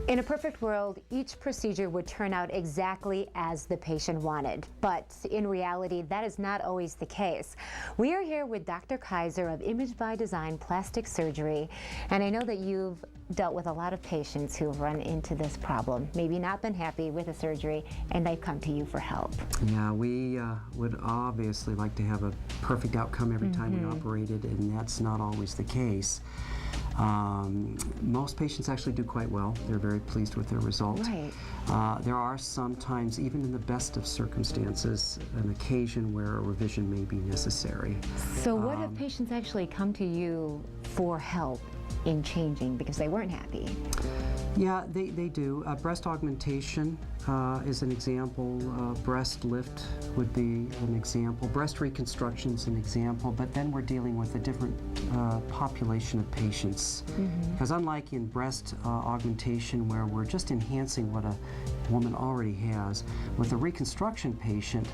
In a perfect world, each procedure would turn out exactly as the patient wanted, but in reality, that is not always the case. We are here with Dr. Kaiser of Image by Design Plastic Surgery, and I know that you've dealt with a lot of patients who have run into this problem, maybe not been happy with the surgery, and they've come to you for help. Yeah, we would obviously like to have a perfect outcome every time we operated, and that's not always the case. Most patients actually do quite well. They're very pleased with their result. Right. There are sometimes, even in the best of circumstances, an occasion where a revision may be necessary. So what have patients actually come to you for help in changing because they weren't happy? Yeah, they do. Breast augmentation is an example. Breast lift would be an example. Breast reconstruction is an example, but then we're dealing with a different population of patients. Because unlike in breast augmentation, where we're just enhancing what a woman already has, with a reconstruction patient,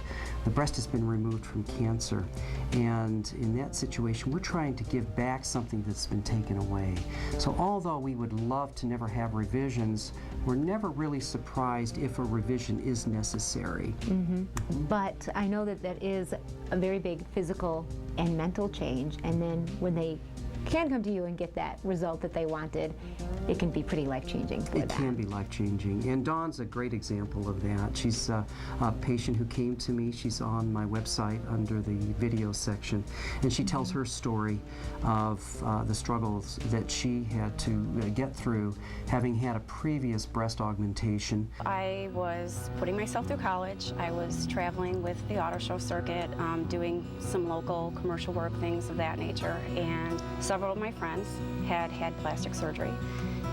the breast has been removed from cancer. And in that situation, we're trying to give back something that's been taken away. So although we would love to never have revisions, we're never really surprised if a revision is necessary. But I know that that is a very big physical and mental change, and then when they can come to you and get that result that they wanted, it can be pretty life-changing for them. It can be life-changing, and Dawn's a great example of that. She's a patient who came to me. She's on my website under the video section, and she tells her story of the struggles that she had to get through having had a previous breast augmentation. I was putting myself through college. I was traveling with the auto show circuit, doing some local commercial work, things of that nature, and several of my friends had had plastic surgery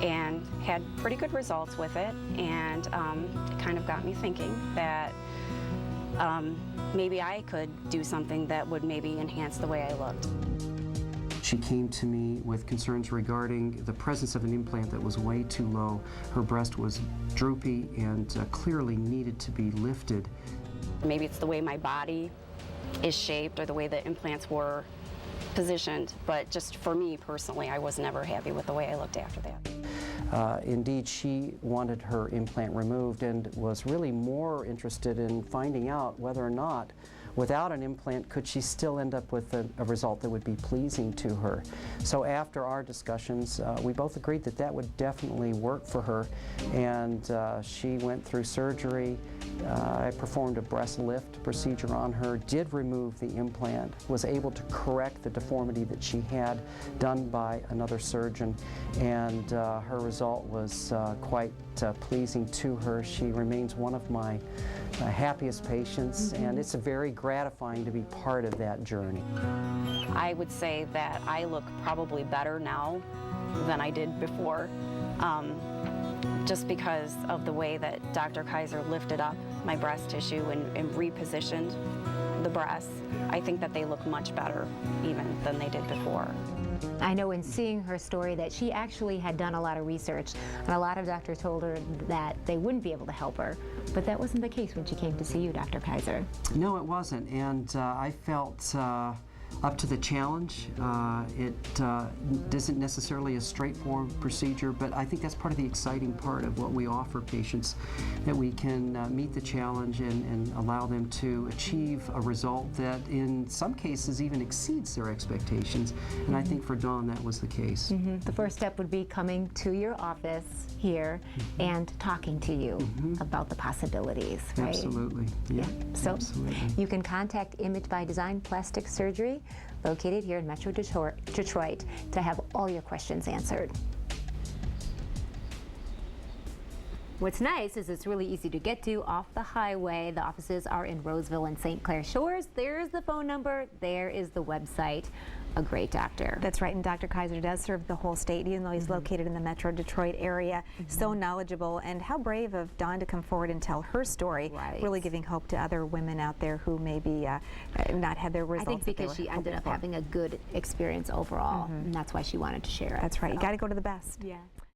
and had pretty good results with it, and it kind of got me thinking that maybe I could do something that would maybe enhance the way I looked. She came to me with concerns regarding the presence of an implant that was way too low. Her breast was droopy and clearly needed to be lifted. Maybe it's the way my body is shaped or the way the implants were positioned, but just for me personally, I was never happy with the way I looked after that. Indeed, she wanted her implant removed and was really more interested in finding out whether or not, without an implant, could she still end up with a result that would be pleasing to her. So after our discussions, we both agreed that that would definitely work for her, and she went through surgery. I performed a breast lift procedure on her, did remove the implant, was able to correct the deformity that she had done by another surgeon, and her result was quite pleasing to her. She remains one of my happiest patients, and it's very gratifying to be part of that journey. I would say that I look probably better now than I did before, just because of the way that Dr. Kaiser lifted up my breast tissue and repositioned the breasts. I think that they look much better even than they did before. I know in seeing her story that she actually had done a lot of research, and a lot of doctors told her that they wouldn't be able to help her, but that wasn't the case when she came to see you, Dr. Kaiser. No, it wasn't, and I felt up to the challenge. It isn't necessarily a straightforward procedure, but I think that's part of the exciting part of what we offer patients, that we can meet the challenge and allow them to achieve a result that in some cases even exceeds their expectations, and I think for Dawn that was the case. The first step would be coming to your office here and talking to you about the possibilities, right? Absolutely, yeah. So absolutely. You can contact Image by Design Plastic Surgery, located here in Metro Detroit, to have all your questions answered. What's nice is it's really easy to get to off the highway. The offices are in Roseville and St. Clair Shores. There's the phone number. There is the website. A great doctor. That's right, and Dr. Kaiser does serve the whole state, even though he's located in the Metro Detroit area. So knowledgeable, and how brave of Dawn to come forward and tell her story, really giving hope to other women out there who maybe not had their results. I think because she ended up having a good experience overall, and that's why she wanted to share it. That's right, you got to go to the best. Yeah.